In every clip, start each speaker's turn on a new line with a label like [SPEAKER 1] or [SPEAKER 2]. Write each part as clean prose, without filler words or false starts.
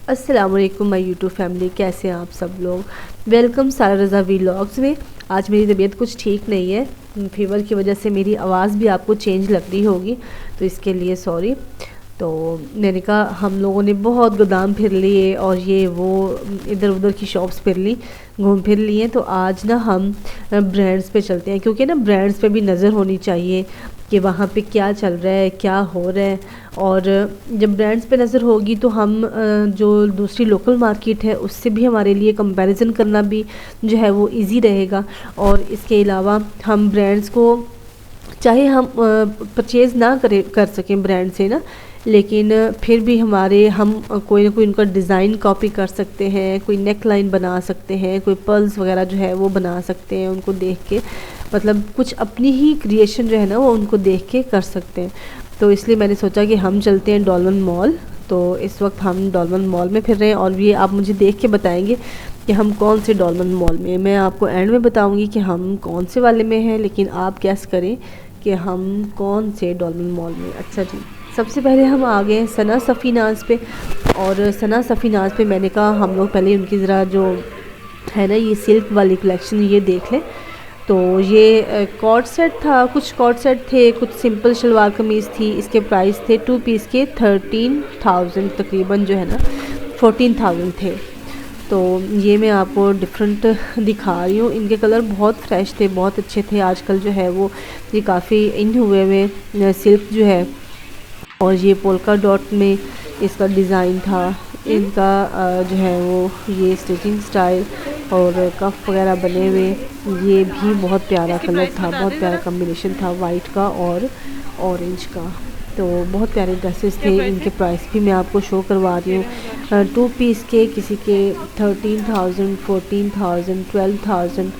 [SPEAKER 1] अस्सलाम वालेकुम my YouTube family, कैसे हैं आप सब लोग। वेलकम सारा रज़ा व्लॉग्स में। आज मेरी तबीयत कुछ ठीक नहीं है, फीवर की वजह से मेरी आवाज़ भी आपको चेंज लग रही होगी, तो इसके लिए सॉरी। तो मैंने कहा हम लोगों ने बहुत गोदाम फिर लिए और ये वो इधर उधर की शॉप्स फिर ली, घूम फिर लिए। तो आज ना हम ब्रांड्स पे चलते हैं, क्योंकि ना ब्रांड्स पे भी नज़र होनी चाहिए कि वहाँ पे क्या चल रहा है, क्या हो रहा है। और जब ब्रांड्स पे नज़र होगी तो हम जो दूसरी लोकल मार्केट है उससे भी हमारे लिए कंपैरिजन करना भी जो है वो इजी रहेगा। और इसके अलावा हम ब्रांड्स को चाहे हम परचेज़ ना कर सकें ब्रांड से ना, लेकिन फिर भी हम कोई ना कोई उनका डिज़ाइन कॉपी कर सकते हैं, कोई नेक लाइन बना सकते हैं, कोई पर्ल्स वगैरह जो है वो बना सकते हैं उनको देख के। मतलब कुछ अपनी ही क्रिएशन जो है ना वो उनको देख के कर सकते हैं। तो इसलिए मैंने सोचा कि हम चलते हैं डॉल्मन मॉल। तो इस वक्त हम डॉल्मन मॉल में फिर रहे हैं और ये आप मुझे देख के बताएंगे कि हम कौन से डॉल्मन मॉल में। मैं आपको एंड में बताऊंगी कि हम कौन से वाले में हैं, लेकिन आप गैस करें कि हम कौन से डॉल्मन मॉल में। अच्छा जी, सबसे पहले हम आ गए सना सफ़ीनाज़ पे। और सना सफ़ीनाज़ पे मैंने कहा हम लोग पहले उनकी ज़रा जो है ना ये सिल्क वाली कलेक्शन ये देख लें। तो ये कॉर्ड सेट था, कुछ कॉर्ड सेट थे, कुछ सिंपल शलवार कमीज़ थी। इसके प्राइस थे 2 पीस के 13,000 तकरीबन जो है ना 14,000 थे। तो ये मैं आपको डिफरेंट दिखा रही हूँ। इनके कलर बहुत फ्रेश थे, बहुत अच्छे थे। आजकल जो है वो ये काफ़ी इन हुए हुए सिल्क जो है, और ये पोल्का डॉट में इसका डिज़ाइन था। इनका जो है वो ये स्टिचिंग स्टाइल और कफ वगैरह बने हुए, ये भी बहुत प्यारा कलर था, बहुत प्यारा कॉम्बिनेशन था वाइट का और ऑरेंज का। तो बहुत प्यारे ड्रेसेस थे। इनके प्राइस भी मैं आपको शो करवा रही हूँ। 2 पीस के किसी के 13,000, 14,000, 12,000,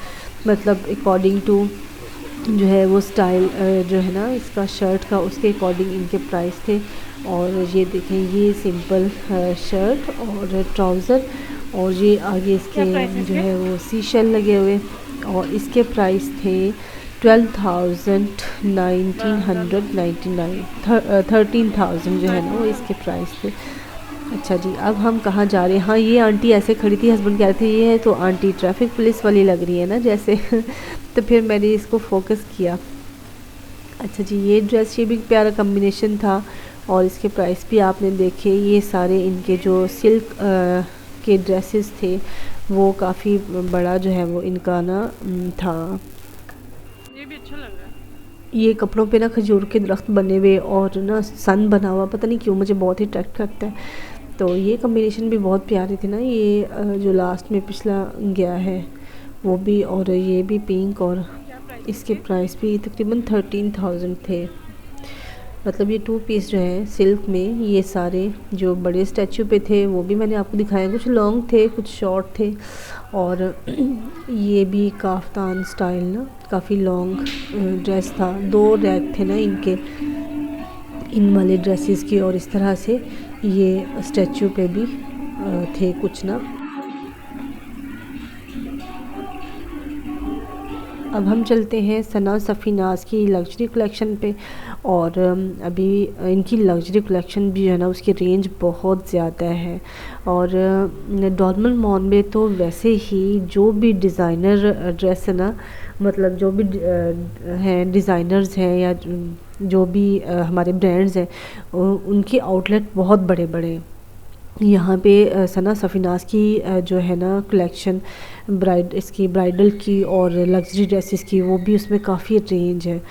[SPEAKER 1] मतलब अकॉर्डिंग टू जो है वो स्टाइल जो है ना इसका शर्ट का, उसके अकॉर्डिंग इनके प्राइस थे। और ये देखें, ये सिंपल शर्ट और ट्राउज़र, और ये आगे इसके जो है वो सी शेल लगे हुए, और इसके प्राइस थे 12,000, 1999, 13,000 जो है ना वो इसके प्राइस थे। अच्छा जी, अब हम कहाँ जा रहे हैं। हाँ, ये आंटी ऐसे खड़ी थी, हस्बैंड कह रहे थे ये है तो आंटी ट्रैफिक पुलिस वाली लग रही है ना जैसे तो फिर मैंने इसको फोकस किया। अच्छा जी, ये ड्रेस, ये भी प्यारा कॉम्बिनेशन था और इसके प्राइस भी आपने देखे। ये सारे इनके जो सिल्क के ड्रेसेस थे वो काफ़ी बड़ा जो है वो इनका ना था।
[SPEAKER 2] ये भी अच्छा लग रहा है।
[SPEAKER 1] ये कपड़ों पे ना खजूर के दरख्त बने हुए और ना सन बना हुआ, पता नहीं क्यों मुझे बहुत ही अट्रैक्ट करता है। तो ये कॉम्बिनेशन भी बहुत प्यारे थे ना। ये जो लास्ट में पिछला गया है वो भी, और ये भी पिंक, और
[SPEAKER 2] क्या प्राइस है
[SPEAKER 1] इसके
[SPEAKER 2] इसके?
[SPEAKER 1] प्राइस भी तकरीबन 13,000 थे। मतलब ये 2 पीस जो है सिल्क में, ये सारे जो बड़े स्टैचू पे थे वो भी मैंने आपको दिखाया। कुछ लॉन्ग थे, कुछ शॉर्ट थे। और ये भी काफ्तान स्टाइल ना, काफ़ी लॉन्ग ड्रेस था। 2 रैक थे ना इनके, इन वाले ड्रेसेस की, और इस तरह से ये स्टैचू पे भी थे कुछ ना। अब हम चलते हैं सना सफ़ीनाज़ की लग्जरी कलेक्शन पे। और अभी इनकी लग्जरी कलेक्शन भी जो है ना उसकी रेंज बहुत ज़्यादा है। और डॉल्मन मॉल में तो वैसे ही जो भी डिज़ाइनर ड्रेस है ना, मतलब जो भी हैं डिज़ाइनर्स हैं या जो भी हमारे ब्रांड्स हैं, उनके आउटलेट बहुत बड़े बड़े हैं। यहाँ पे सना सफ़ीनाज़ की जो है ना कलेक्शन, इसकी ब्राइडल की और लग्जरी ड्रेसेस की, वो भी उसमें काफ़ी रेंज है।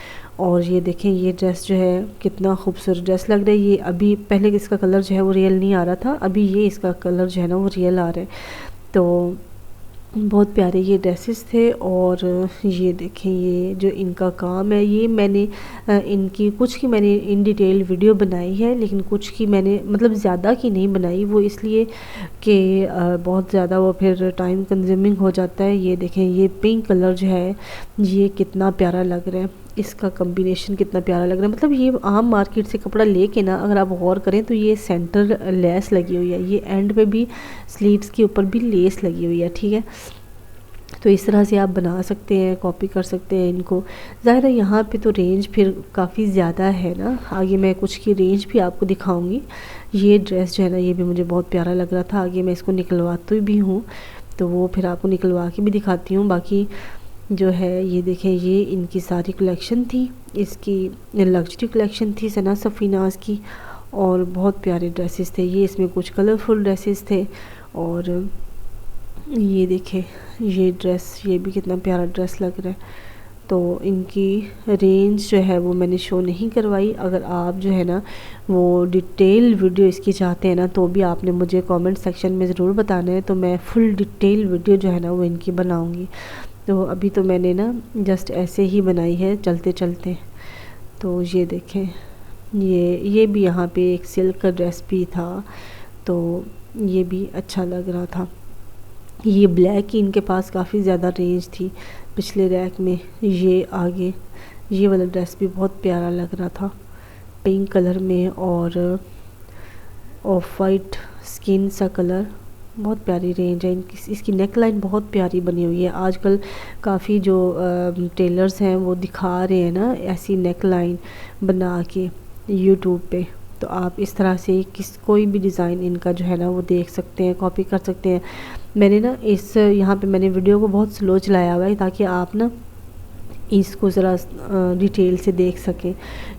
[SPEAKER 1] और ये देखें, ये ड्रेस जो है कितना खूबसूरत ड्रेस लग रहा है। ये अभी पहले इसका कलर जो है वो रियल नहीं आ रहा था, अभी ये इसका कलर जो है ना वो रियल आ रहा है। तो बहुत प्यारे ये ड्रेसेस थे। और ये देखें, ये जो इनका काम है, ये मैंने इनकी कुछ की मैंने इन डिटेल वीडियो बनाई है, लेकिन कुछ की मैंने मतलब ज़्यादा की नहीं बनाई, वो इसलिए कि बहुत ज़्यादा वो फिर टाइम कंज्यूमिंग हो जाता है। ये देखें, ये पिंक कलर जो है ये कितना प्यारा लग रहा है, इसका कॉम्बिनेशन कितना प्यारा लग रहा है। मतलब ये आम मार्केट से कपड़ा लेके ना अगर आप गौर करें तो ये सेंटर लेस लगी हुई है, ये एंड पे भी स्लीव्स के ऊपर भी लेस लगी हुई है, ठीक है। तो इस तरह से आप बना सकते हैं, कॉपी कर सकते हैं इनको। ज़ाहिर है यहाँ पे तो रेंज फिर काफ़ी ज़्यादा है ना, आगे मैं कुछ की रेंज भी आपको दिखाऊंगी ये ड्रेस जो है ना ये भी मुझे बहुत प्यारा लग रहा था। आगे मैं इसको निकलवाती भी हूँ तो वो फिर आपको निकलवा के भी दिखाती हूँ। बाकी जो है ये देखें, ये इनकी सारी कलेक्शन थी, इसकी लग्जरी कलेक्शन थी सना सफ़ीनाज की, और बहुत प्यारे ड्रेसेस थे ये। इसमें कुछ कलरफुल ड्रेसेस थे। और ये देखें ये ड्रेस, ये भी कितना प्यारा ड्रेस लग रहा है। तो इनकी रेंज जो है वो मैंने शो नहीं करवाई। अगर आप जो है ना वो डिटेल वीडियो इसकी चाहते हैं ना तो भी आपने मुझे कमेंट सेक्शन में ज़रूर बताना है, तो मैं फुल डिटेल वीडियो जो है ना वो इनकी बनाऊंगी। तो अभी तो मैंने ना जस्ट ऐसे ही बनाई है चलते चलते। तो ये देखें, ये भी यहाँ पे एक सिल्क का ड्रेस भी था, तो ये भी अच्छा लग रहा था। ये ब्लैक की इनके पास काफ़ी ज़्यादा रेंज थी पिछले रैक में। ये आगे ये वाला ड्रेस भी बहुत प्यारा लग रहा था, पिंक कलर में और ऑफ वाइट स्किन सा कलर। बहुत प्यारी रेंज है इनकी। इसकी नेक लाइन बहुत प्यारी बनी हुई है। आजकल काफ़ी जो टेलर्स हैं वो दिखा रहे हैं ना ऐसी नेक लाइन बना के यूट्यूब पे, तो आप इस तरह से कोई भी डिज़ाइन इनका जो है ना वो देख सकते हैं, कॉपी कर सकते हैं। मैंने ना यहाँ पे मैंने वीडियो को बहुत स्लो चलाया हुआ है ताकि आप ना इसको ज़रा डिटेल से देख सकें।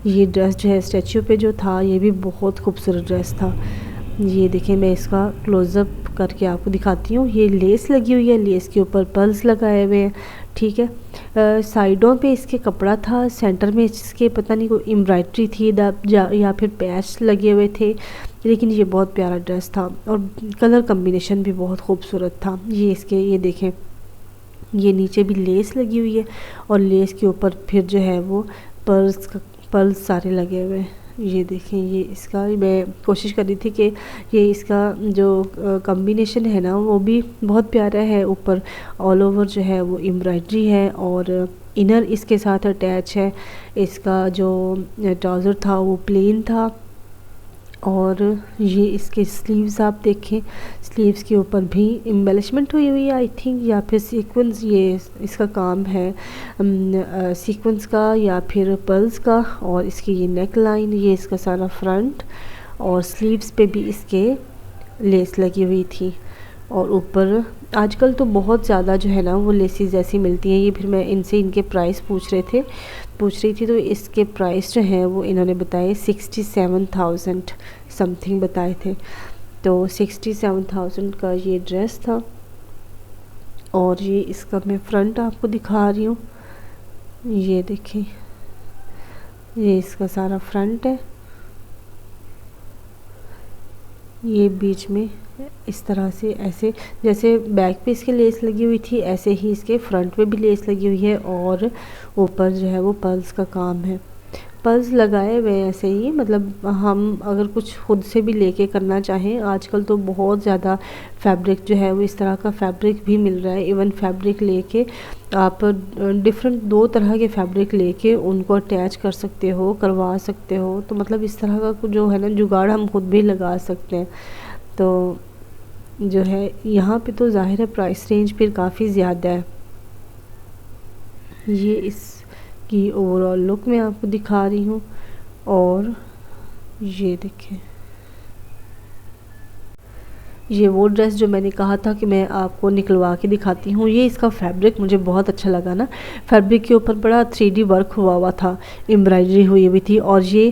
[SPEAKER 1] ये ड्रेस जो है स्टैचू पे जो था ये भी बहुत खूबसूरत ड्रेस था। ये देखें, मैं इसका क्लोज़अप करके आपको दिखाती हूँ। ये लेस लगी हुई है, लेस के ऊपर पर्ल्स लगाए हुए हैं, ठीक है। साइडों पे इसके कपड़ा था, सेंटर में इसके पता नहीं कोई एम्ब्रॉयडरी थी या फिर पैच लगे हुए थे, लेकिन ये बहुत प्यारा ड्रेस था और कलर कम्बिनेशन भी बहुत खूबसूरत था। ये देखें, ये नीचे भी लेस लगी हुई है और लेस के ऊपर फिर जो है वो पर्ल्स सारे लगे हुए हैं। ये देखें, ये इसका मैं कोशिश कर रही थी कि ये इसका जो कॉम्बिनेशन है ना वो भी बहुत प्यारा है। ऊपर ऑल ओवर जो है वो एम्ब्रॉयडरी है और इनर इसके साथ अटैच है। इसका जो ट्राउज़र था वो प्लेन था और ये इसके स्लीव्स आप देखें, स्लीव्स के ऊपर भी एम्बेलिशमेंट हुई हुई है आई थिंक, या फिर सीक्वेंस, ये इसका काम है सीक्वेंस का या फिर पर्ल्स का। और इसकी ये नेक लाइन, ये इसका सारा फ्रंट और स्लीव्स पे भी इसके लेस लगी हुई थी। और ऊपर आजकल तो बहुत ज़्यादा जो है ना वो लेसेस ऐसी मिलती हैं। ये फिर मैं इनसे इनके प्राइस पूछ रही थी तो इसके प्राइस जो हैं वो इन्होंने बताए 67,000 समथिंग बताए थे। तो 67,000 का ये ड्रेस था और ये इसका मैं फ्रंट आपको दिखा रही हूँ। ये देखिए, ये इसका सारा फ्रंट है। ये बीच में इस तरह से ऐसे जैसे बैक पे इसके लेस लगी हुई थी ऐसे ही इसके फ्रंट पे भी लेस लगी हुई है और ऊपर जो है वो पर्ल्स का काम है। पर्ल्स लगाए हुए ऐसे ही, मतलब हम अगर कुछ खुद से भी लेके करना चाहें, आजकल तो बहुत ज़्यादा फैब्रिक जो है वो इस तरह का फैब्रिक भी मिल रहा है। इवन फैब्रिक लेके आप डिफरेंट 2 तरह के फैब्रिक लेके उनको अटैच कर सकते हो, करवा सकते हो। तो मतलब इस तरह का जो है ना जुगाड़ हम खुद भी लगा सकते हैं। तो जो है यहाँ पे तो ज़ाहिर है प्राइस रेंज फिर काफ़ी ज़्यादा है। ये इसकी ओवरऑल लुक मैं आपको दिखा रही हूँ और ये देखें, ये वो ड्रेस जो मैंने कहा था कि मैं आपको निकलवा के दिखाती हूँ। ये इसका फैब्रिक मुझे बहुत अच्छा लगा ना, फैब्रिक के ऊपर बड़ा 3D वर्क हुआ था, एम्ब्रॉयडरी हुई हुई थी। और ये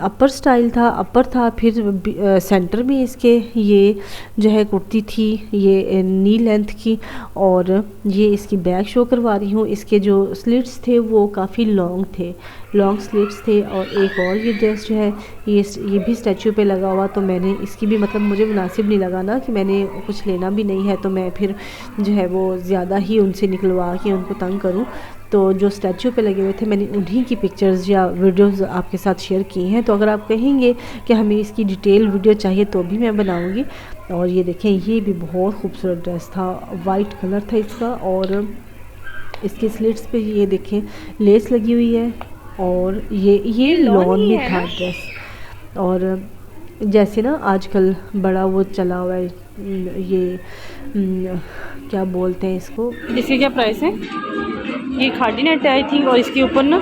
[SPEAKER 1] अपर स्टाइल था, अपर था, फिर सेंटर में इसके ये जो है कुर्ती थी, ये नी लेंथ की। और ये इसकी बैक शो करवा रही हूँ। इसके जो स्लिट्स थे वो काफ़ी लॉन्ग स्लिट्स थे। और एक और ये ड्रेस जो है ये भी स्टैचू पे लगा हुआ, तो मैंने इसकी भी मतलब मुझे मुनासिब नहीं लगा ना कि मैंने कुछ लेना भी नहीं है तो मैं फिर जो है वो ज़्यादा ही उनसे निकलवा के उनको तंग करूं। तो जो स्टैचू पे लगे हुए थे मैंने उन्हीं की पिक्चर्स या वीडियोस आपके साथ शेयर की हैं। तो अगर आप कहेंगे कि हमें इसकी डिटेल वीडियो चाहिए तो भी मैं बनाऊँगी। और ये देखें, ये भी बहुत खूबसूरत ड्रेस था, वाइट कलर था इसका और इसके स्लिट्स पे ये देखें लेस लगी हुई है। और ये लॉन में था ड्रेस। और जैसे ना आजकल बड़ा वो चला हुआ है ये क्या बोलते हैं इसको,
[SPEAKER 2] इसके क्या प्राइस है? ये खादी नेट है आई थिंक और इसके ऊपर ना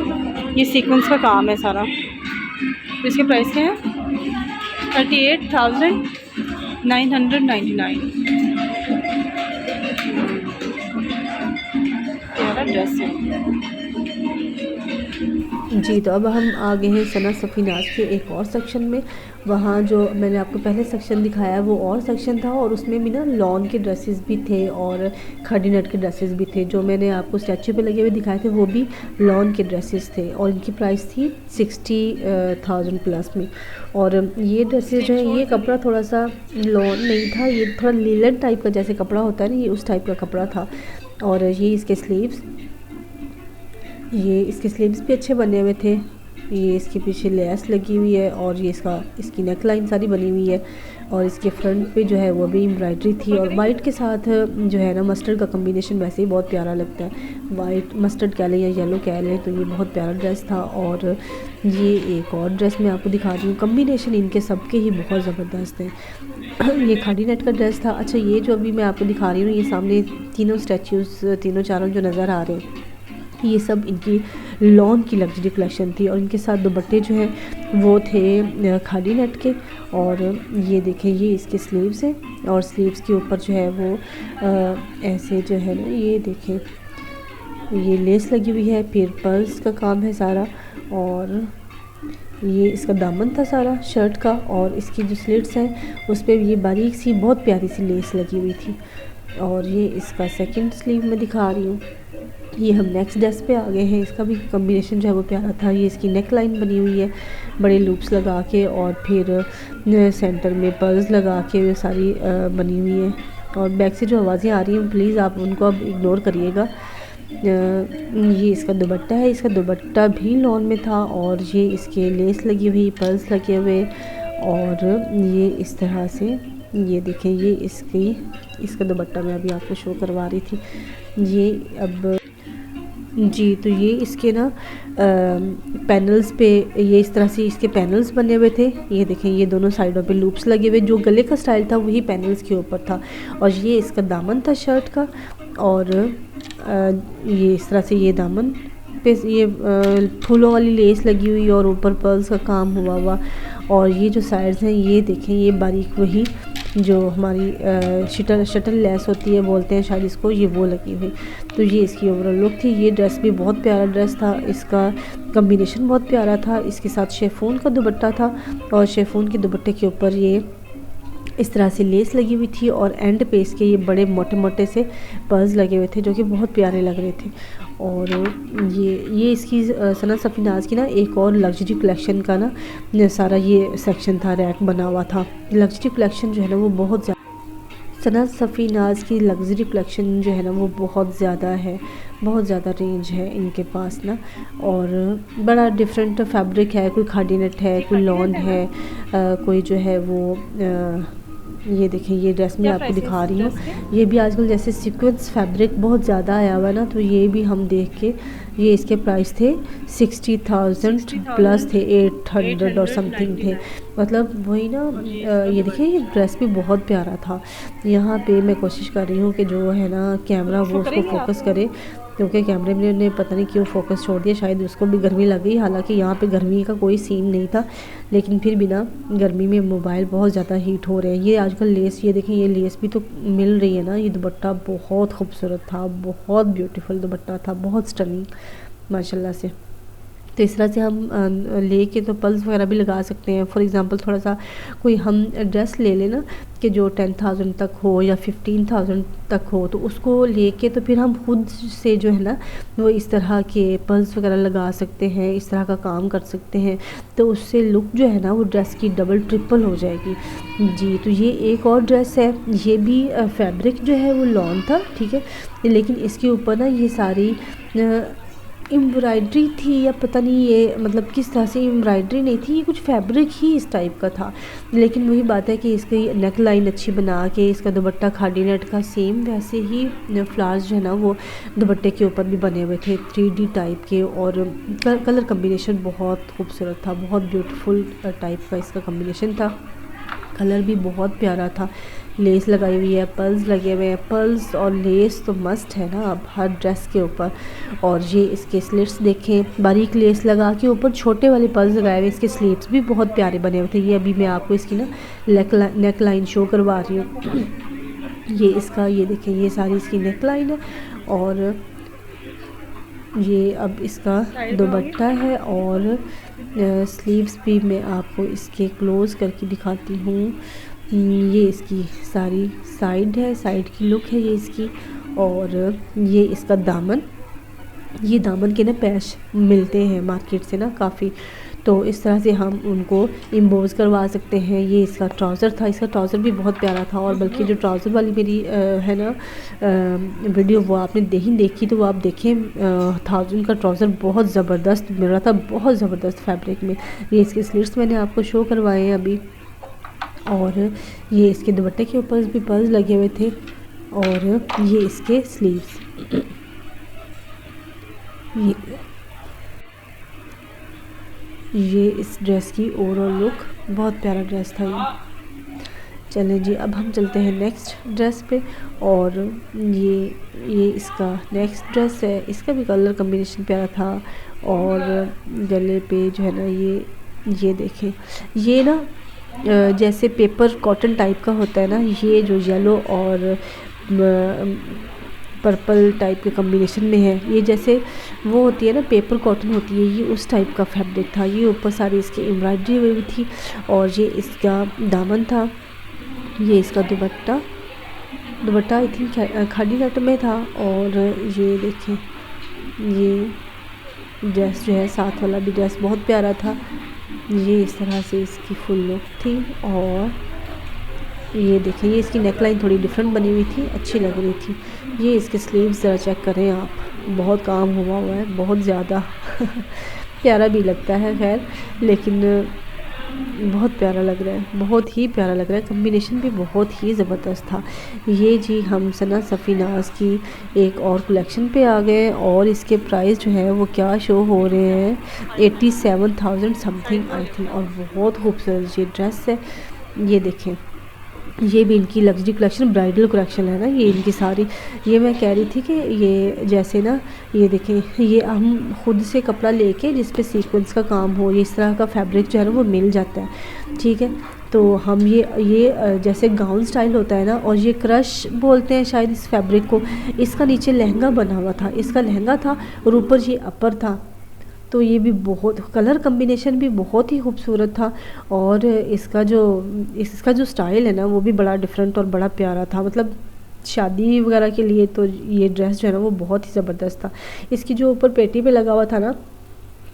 [SPEAKER 2] ये सीक्वेंस का काम है सारा। इसके प्राइस क्या है? 38,999 प्यारा ड्रेस है।
[SPEAKER 1] जी, तो अब हम आ गए हैं सना सफ़ीनाज़ के एक और सेक्शन में। वहाँ जो मैंने आपको पहले सेक्शन दिखाया वो और सेक्शन था, और उसमें भी ना लॉन के ड्रेसेस भी थे और खड़ी नट के ड्रेसेस भी थे। जो मैंने आपको स्टैचू पे लगे हुए दिखाए थे वो भी लॉन के ड्रेसेस थे, और इनकी प्राइस थी 60,000 प्लस में। और ये ड्रेसेस जो है, ये कपड़ा थोड़ा सा लॉन नहीं था, ये थोड़ा लीलन टाइप का जैसे कपड़ा होता है ना, ये उस टाइप का कपड़ा था। और ये इसके स्लीव्स भी अच्छे बने हुए थे। ये इसके पीछे लेस लगी हुई है, और ये इसकी नेक लाइन सारी बनी हुई है, और इसके फ्रंट पे जो है वो भी एम्ब्रॉयडरी थी। और वाइट के साथ जो है ना मस्टर्ड का कॉम्बिनेशन वैसे ही बहुत प्यारा लगता है। वाइट मस्टर्ड कह लें या येलो कह लें, तो ये बहुत प्यारा ड्रेस था। और ये एक और ड्रेस मैं आपको दिखा रही हूँ, कॉम्बिनेशन इनके सबके ही बहुत ज़बरदस्त है। ये खाड़ी नेट का ड्रेस था। अच्छा, ये जो अभी मैं आपको दिखा रही हूँ, ये सामने तीनों स्टैचूज़ तीनों चारों जो नज़र आ रहे हैं, ये सब इनकी लॉन की लग्जरी कलेक्शन थी। और इनके साथ दुपट्टे जो हैं वो थे खाड़ी नेट के। और ये देखें, ये इसके स्लीव्स हैं, और स्लीव्स के ऊपर जो है वो ऐसे जो है ना, ये देखें, ये लेस लगी हुई है, फिर पर्ल्स का काम है सारा। और ये इसका दामन था सारा शर्ट का, और इसकी जो स्लिट्स हैं उस पर ये बारीक सी बहुत प्यारी सी लेस लगी हुई थी। और ये इसका सेकंड स्लीव में दिखा रही हूँ। ये हम नेक्स्ट ड्रेस पे आ गए हैं। इसका भी कॉम्बिनेशन जो है वो प्यारा था। ये इसकी नेक लाइन बनी हुई है बड़े लूप्स लगा के, और फिर सेंटर में पर्ल्स लगा के सारी बनी हुई है। और बैक से जो आवाज़ें आ रही हैं प्लीज़ आप उनको अब इग्नोर करिएगा। ये इसका दुपट्टा है, इसका दुपट्टा भी लॉन में था, और ये इसके लेस लगी हुई, पर्ल्स लगे हुए, और ये इस तरह से ये देखें, ये इसका दुपट्टा मैं अभी आपको शो करवा रही थी। ये अब जी, तो ये इसके ना पैनल्स पे ये इस तरह से इसके पैनल्स बने हुए थे। ये देखें, ये दोनों साइडों पे लूप्स लगे हुए, जो गले का स्टाइल था वही पैनल्स के ऊपर था। और ये इसका दामन था शर्ट का, और ये इस तरह से ये दामन पे ये फूलों वाली लेस लगी हुई, और ऊपर पर्ल्स का काम हुआ। और ये जो साइड्स हैं ये देखें, ये बारीक वही जो हमारी शटल लेस होती है बोलते हैं शायद इसको, ये वो लगी हुई। तो ये इसकी ओवरऑल लुक थी। ये ड्रेस भी बहुत प्यारा ड्रेस था, इसका कॉम्बिनेशन बहुत प्यारा था। इसके साथ शेफून का दुपट्टा था, और शेफून के दुपट्टे के ऊपर ये इस तरह से लेस लगी हुई थी, और एंड पे इसके ये बड़े मोटे मोटे से पर्ल्स लगे हुए थे जो कि बहुत प्यारे लग रहे थे। और ये इसकी सना सफ़ीनाज़ की ना एक और लग्जरी कलेक्शन का ना सारा ये सेक्शन था, रैक बना हुआ था। लग्जरी कलेक्शन जो है ना वो बहुत ज़्यादा, सना सफ़ीनाज़ की लग्जरी कलेक्शन जो है ना वो बहुत ज़्यादा है, बहुत ज़्यादा रेंज है इनके पास ना। और बड़ा डिफरेंट फैब्रिक है, कोई खाड़ी नेट है, कोई लॉन है, कोई जो है वो ये देखिए, ये ड्रेस मैं आपको दिखा रही हूँ। ये भी आजकल जैसे सीक्वेंस फैब्रिक बहुत ज़्यादा आया हुआ है ना, तो ये भी हम देख के, ये इसके प्राइस थे 60,000 प्लस थे, 800 और समथिंग थे। मतलब वही ना, ये देखिए, ये ड्रेस भी बहुत प्यारा था। यहाँ पे मैं कोशिश कर रही हूँ कि जो है ना कैमरा वो उसको फोकस करे, क्योंकि कैमरे में ने पता नहीं क्यों फोकस छोड़ दिया, शायद उसको भी गर्मी लग गई। हालांकि यहाँ पे गर्मी का कोई सीन नहीं था, लेकिन फिर भी ना गर्मी में मोबाइल बहुत ज़्यादा हीट हो रहे हैं। ये आजकल लेस, ये देखें, ये लेस भी तो मिल रही है ना। ये दुपट्टा बहुत खूबसूरत था, बहुत ब्यूटीफुल दुपट्टा था, बहुत स्टनिंग माशाल्लाह से। तो इस तरह से हम लेके तो पल्स वगैरह भी लगा सकते हैं। फॉर एग्ज़ाम्पल थोड़ा सा कोई हम ड्रेस ले लेना कि जो 10,000 तक हो या 15,000 तक हो, तो उसको लेके तो फिर हम खुद से जो है ना वो इस तरह के पल्स वगैरह लगा सकते हैं, इस तरह का काम कर सकते हैं। तो उससे लुक जो है ना वो ड्रेस की डबल ट्रिपल हो जाएगी। जी, तो ये एक और ड्रेस है। ये भी फैब्रिक जो है वो लॉन था, ठीक है, लेकिन इसके ऊपर ना ये सारी एम्ब्रॉयडरी थी, या पता नहीं ये मतलब किस तरह से एम्ब्रॉयडरी नहीं थी, ये कुछ फैब्रिक ही इस टाइप का था। लेकिन वही बात है कि इसकी नेक लाइन अच्छी बना के, इसका दुपट्टा खाड़ी नेट का सेम वैसे ही फ्लावर्स जो है ना वो दुपट्टे के ऊपर भी बने हुए थे 3D टाइप के। और कलर कम्बिनेशन बहुत खूबसूरत था, बहुत ब्यूटीफुल टाइप का इसका कम्बिनेशन था। कलर भी बहुत प्यारा था। लेस लगाई हुई है, पर्ल्स लगे हुए हैं। पर्ल्स और लेस तो मस्ट है ना अब हर ड्रेस के ऊपर। और ये इसके स्लिट्स देखें, बारीक लेस लगा के ऊपर छोटे वाले पर्ल्स लगाए हुए। इसके स्लीव्स भी बहुत प्यारे बने हुए थे। ये अभी मैं आपको इसकी ना नेक लाइन शो करवा रही हूँ। ये इसका, ये देखें, ये सारी इसकी नेक लाइन है। और ये अब इसका दुपट्टा है। और स्लीव्स भी मैं आपको इसके क्लोज करके दिखाती हूँ। ये इसकी सारी साइड है, साइड की लुक है ये इसकी। और ये इसका दामन, ये दामन के ना पैच मिलते हैं मार्केट से ना काफ़ी, तो इस तरह से हम उनको इम्बोज करवा सकते हैं। ये इसका ट्राउज़र था, इसका ट्राउज़र भी बहुत प्यारा था। और बल्कि जो ट्राउज़र वाली मेरी है ना वीडियो, वो आपने देखी तो वो आप देखें, 1000 का ट्राउज़र बहुत ज़बरदस्त मिल रहा था, बहुत ज़बरदस्त फैब्रिक में। ये इसके स्लीव्स मैंने आपको शो करवाए हैं अभी। और ये इसके दुपट्टे के ऊपर भी पर्ल्स लगे हुए थे। और ये इसके स्लीव्स, ये इस ड्रेस की ओवरऑल लुक, बहुत प्यारा ड्रेस था ये। चलें जी, अब हम चलते हैं नेक्स्ट ड्रेस पे। और ये इसका नेक्स्ट ड्रेस है। इसका भी कलर कम्बिनेशन प्यारा था। और गले पे जो है ना ये देखें, ये ना जैसे पेपर कॉटन टाइप का होता है ना, ये जो येलो और पर्पल टाइप के कम्बिनेशन में है, ये जैसे वो होती है ना पेपर कॉटन होती है, ये उस टाइप का फैब्रिक था। ये ऊपर सारी इसकी एम्ब्रॉयडरी हुई थी। और ये इसका दामन था। ये इसका दुपट्टा आई थिंक खादी कट में था। और ये देखें, ये ड्रेस जो है साथ वाला भी ड्रेस बहुत प्यारा था। ये इस तरह से इसकी फुल लुक थी। और ये देखें, ये इसकी नेक लाइन थोड़ी डिफरेंट बनी हुई थी, अच्छी लग रही थी। ये इसके स्लीव्स ज़रा चेक करें आप, बहुत काम हुआ है, बहुत ज़्यादा प्यारा भी लगता है खैर, लेकिन बहुत प्यारा लग रहा है, बहुत ही प्यारा लग रहा है। कम्बिनेशन भी बहुत ही ज़बरदस्त था। ये जी हम सना सफ़ीनाज़ की एक और कलेक्शन पे आ गए। और इसके प्राइस जो है वो क्या शो हो रहे हैं, 87,000 समथिंग आई थिंक। और बहुत खूबसूरत ये ड्रेस है। ये देखें, ये भी इनकी लग्जरी कलेक्शन, ब्राइडल कलेक्शन है ना ये इनकी सारी। ये मैं कह रही थी कि ये जैसे ना, ये देखें, ये हम खुद से कपड़ा लेके जिस पे सीक्वेंस का काम हो, ये इस तरह का फैब्रिक जो है ना वो मिल जाता है, ठीक है। तो हम ये जैसे गाउन स्टाइल होता है ना, और ये क्रश बोलते हैं शायद इस फैब्रिक को। इसका नीचे लहंगा बना हुआ था, इसका लहंगा था और ऊपर ये अपर था। तो ये भी बहुत, कलर कम्बिनेशन भी बहुत ही खूबसूरत था। और इसका जो स्टाइल है ना वो भी बड़ा डिफरेंट और बड़ा प्यारा था। मतलब शादी वगैरह के लिए तो ये ड्रेस जो है ना वो बहुत ही ज़बरदस्त था। इसकी जो ऊपर पेटी पे लगा हुआ था ना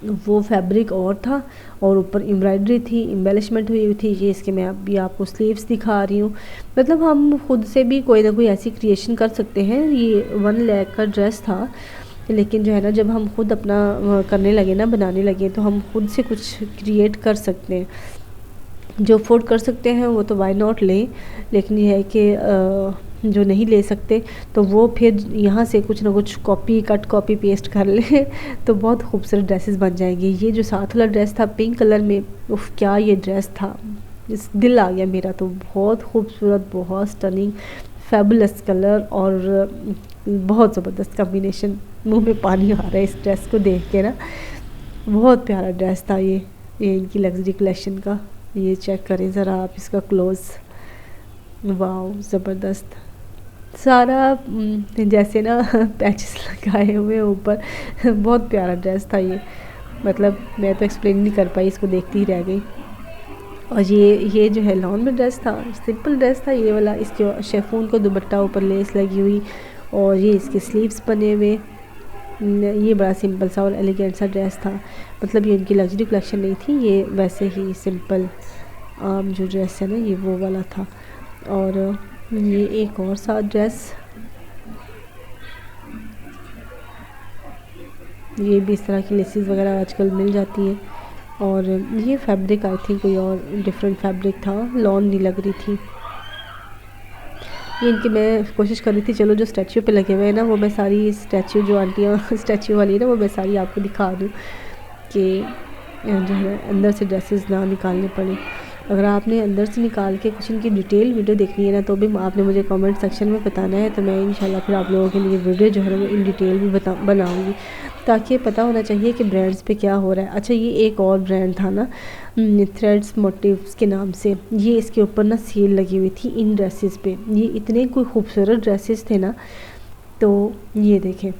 [SPEAKER 1] वो फैब्रिक और था, और ऊपर एम्ब्रॉयडरी थी, एम्बेलिशमेंट हुई थी। ये इसके मैं अभी आपको स्लीव्स दिखा रही हूँ। मतलब हम खुद से भी कोई ना कोई ऐसी क्रिएशन कर सकते हैं। ये 1 लाख का ड्रेस था, लेकिन जो है ना जब हम खुद अपना करने लगे ना, बनाने लगे, तो हम खुद से कुछ क्रिएट कर सकते हैं। जो अफोर्ड कर सकते हैं वो तो वाई नॉट लें, लेकिन ये है कि जो नहीं ले सकते तो वो फिर यहाँ से कुछ ना कुछ कॉपी पेस्ट कर लें तो बहुत खूबसूरत ड्रेसेस बन जाएंगी। ये जो साथ वाला ड्रेस था पिंक कलर में, उफ क्या ये ड्रेस था, इस दिल आ गया मेरा। तो बहुत खूबसूरत, बहुत स्टनिंग, फैबुलस कलर और बहुत ज़बरदस्त कॉम्बिनेशन। मुंह में पानी आ रहा है इस ड्रेस को देख के ना, बहुत प्यारा ड्रेस था ये इनकी लग्जरी कलेक्शन का। ये चेक करें ज़रा आप इसका क्लोज, वाओ ज़बरदस्त। सारा जैसे ना पैचेस लगाए हुए ऊपर, बहुत प्यारा ड्रेस था ये। मतलब मैं तो एक्सप्लेन नहीं कर पाई, इसको देखती ही रह गई। और ये जो है लॉन में ड्रेस था, सिंपल ड्रेस था ये वाला। इसके शेफून को दुपट्टा, ऊपर लेस लगी हुई, और ये इसके स्लीव्स बने हुए। ये बड़ा सिंपल सा और एलिगेंट सा ड्रेस था। मतलब ये इनकी लग्जरी कलेक्शन नहीं थी, ये वैसे ही सिंपल आम जो ड्रेस है ना ये वो वाला था। और ये एक और सा ड्रेस, ये भी इस तरह की लेसेस वगैरह आजकल मिल जाती है। और ये फैब्रिक आई थिंक कोई और डिफरेंट फैब्रिक था, लॉन नहीं लग रही थी ये इनकी। मैं कोशिश कर रही थी चलो जो स्टैचू पे लगे हुए हैं ना वो मैं सारी स्टैचू, जो आंटियाँ स्टैचू वाली है ना वो मैं सारी आपको दिखा दूँ कि जो है अंदर से ड्रेसेस ना निकालने पड़े। अगर आपने अंदर से निकाल के कुछ इनकी डिटेल वीडियो देखनी है ना, तो भी आपने मुझे कमेंट सेक्शन में बताना है, तो मैं इंशाल्लाह फिर आप लोगों के लिए वीडियो जो है ना वो इन डिटेल भी बनाऊँगी, ताकि पता होना चाहिए कि ब्रांड्स पे क्या हो रहा है। अच्छा, ये एक और ब्रांड था ना थ्रेड्स मोटिव्स के नाम से, ये इसके ऊपर ना सेल लगी हुई थी इन ड्रेसेस पे। ये इतने कोई खूबसूरत ड्रेसेस थे ना, तो ये देखें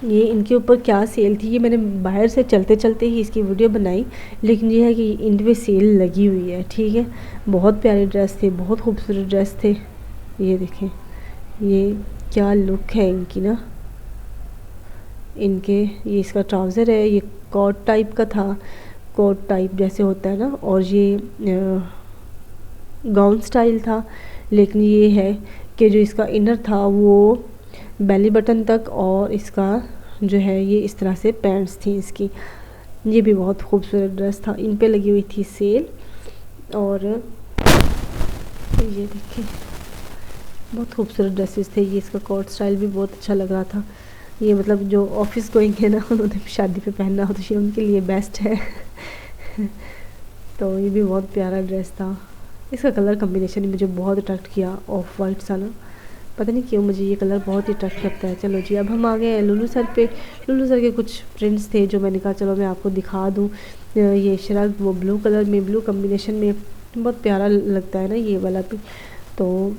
[SPEAKER 1] ये इनके ऊपर क्या सेल थी, ये मैंने बाहर से चलते चलते ही इसकी वीडियो बनाई, लेकिन ये है कि इन पे सेल लगी हुई है। ठीक है, बहुत प्यारे ड्रेस थे, बहुत खूबसूरत ड्रेस थे। ये देखें ये क्या लुक है इनकी ना, इनके ये इसका ट्राउज़र है, ये कोट टाइप का था, कोट टाइप जैसे होता है ना, और ये गाउन स्टाइल था। लेकिन ये है कि जो इसका इनर था वो बेली बटन तक, और इसका जो है ये इस तरह से पैंट्स थी इसकी। ये भी बहुत खूबसूरत ड्रेस था, इन पे लगी हुई थी सेल। और ये देखिए बहुत खूबसूरत ड्रेसेस थे। ये इसका कोट स्टाइल भी बहुत अच्छा लग रहा था। ये मतलब जो ऑफिस गोइंग है ना, उन्होंने शादी पे पहनना हो तो ये उनके लिए बेस्ट है। तो ये भी बहुत प्यारा ड्रेस था। इसका कलर कम्बिनेशन मुझे बहुत अट्रैक्ट किया, ऑफ वाइट सा ना, पता नहीं क्यों मुझे ये कलर बहुत ही अट्रैक्ट करता है। चलो जी, अब हम आ गए हैं लुलू सर पे। लुलू सर के कुछ प्रिंट्स थे जो मैंने कहा चलो मैं आपको दिखा दूँ। ये शरग वो ब्लू कलर में, ब्लू कम्बिनेशन में बहुत प्यारा लगता है ना ये वाला भी। तो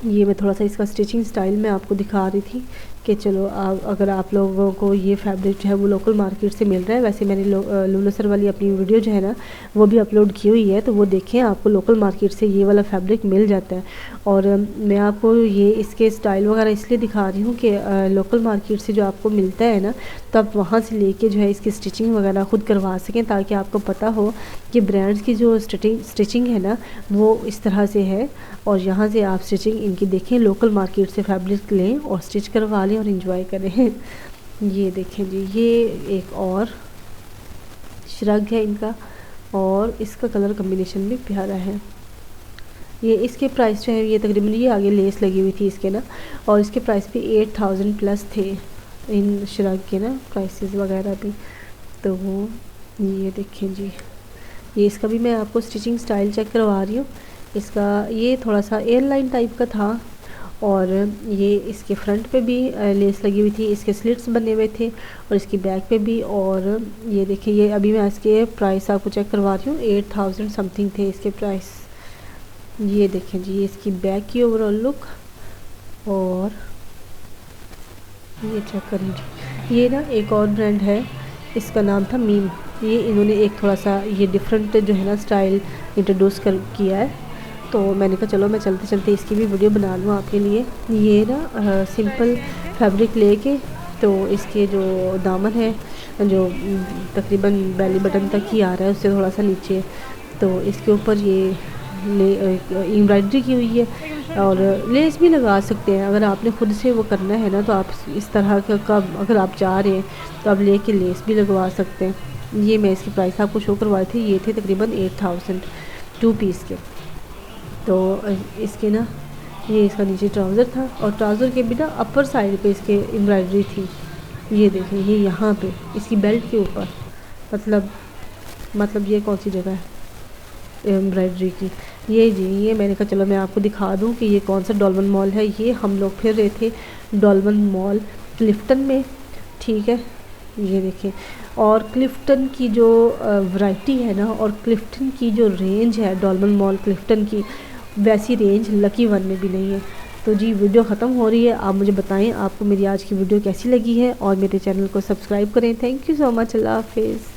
[SPEAKER 1] ये मैं थोड़ा सा इसका स्टिचिंग स्टाइल मैं आपको दिखा रही थी कि चलो अगर आप लोगों को ये फैब्रिक जो है वो लोकल मार्केट से मिल रहा है। वैसे मैंने लुलू सर वाली अपनी वीडियो जो है ना वो भी अपलोड की हुई है, तो वो देखें, आपको लोकल मार्केट से ये वाला फैब्रिक मिल जाता है। और मैं आपको ये इसके स्टाइल वगैरह इसलिए दिखा रही हूँ कि लोकल मार्केट से जो आपको मिलता है ना, तो आप वहाँ से लेके जो है इसकी स्टिचिंग वगैरह ख़ुद करवा सकें, ताकि आपको पता हो कि ब्रांड्स की जो स्टिचिंग है ना वो इस तरह से है। और यहाँ से आप स्टिचिंग इनकी देखें, लोकल मार्केट से फैब्रिक लें और स्टिच करवा लें और एंजॉय करें। ये देखें जी, ये एक और श्रग है इनका, और इसका कलर कम्बिनेशन भी प्यारा है। ये इसके प्राइस जो है ये तकरीबन, ये आगे लेस लगी हुई थी इसके ना, और इसके प्राइस भी 8000 प्लस थे इन श्रग के ना प्राइसेस वगैरह भी। तो वो ये देखें जी, ये इसका भी मैं आपको स्टिचिंग स्टाइल चेक करवा रही हूँ। इसका ये थोड़ा सा एयरलाइन टाइप का था, और ये इसके फ्रंट पे भी लेस लगी हुई थी, इसके स्लिट्स बने हुए थे, और इसकी बैक पे भी। और ये देखिए, ये अभी मैं इसके प्राइस आपको चेक करवा रही हूँ, 8000 समथिंग थे इसके प्राइस। ये देखें जी, ये इसकी बैक की ओवरऑल लुक, और ये चेक करें जी। ये ना एक और ब्रांड है, इसका नाम था मीम। ये इन्होंने एक थोड़ा सा ये डिफरेंट जो है ना स्टाइल इंट्रोड्यूस किया है, तो मैंने कहा चलो मैं चलते चलते इसकी भी वीडियो बना लूँ आपके लिए। ये ना सिंपल फैब्रिक लेके, तो इसके जो दामन है जो तकरीबन बेली बटन तक ही आ रहा है, उससे थोड़ा सा नीचे, तो इसके ऊपर ये एम्ब्रॉयडरी की हुई है, और लेस भी लगा सकते हैं। अगर आपने ख़ुद से वो करना है ना, तो आप इस तरह का अगर आप चाह रहे हैं तो आप लेके लेस भी लगवा सकते हैं। ये मैं इसकी प्राइस आपको शो करवाई थी, ये थे तकरीबन 8000 2 पीस के। तो इसके ना ये इसका नीचे ट्राउज़र था, और ट्राउज़र के भी ना अपर साइड पे इसके एम्ब्रॉयडरी थी। ये देखें, ये यहाँ पे इसकी बेल्ट के ऊपर, मतलब ये कौन सी जगह है एम्ब्रॉयडरी की। ये जी, ये मैंने कहा चलो मैं आपको दिखा दूँ कि ये कौन सा डॉल्मन मॉल है। ये हम लोग फिर रहे थे डॉल्मन मॉल क्लिफ्टन में, ठीक है। ये देखें, और क्लिफ्टन की जो वैरायटी है ना, और क्लिफ्टन की जो रेंज है डॉल्मन मॉल क्लिफ्टन की, वैसी रेंज लकी वन में भी नहीं है। तो जी वीडियो ख़त्म हो रही है, आप मुझे बताएं आपको मेरी आज की वीडियो कैसी लगी है, और मेरे चैनल को सब्सक्राइब करें। थैंक यू सो मच, अल्लाह हाफिज़।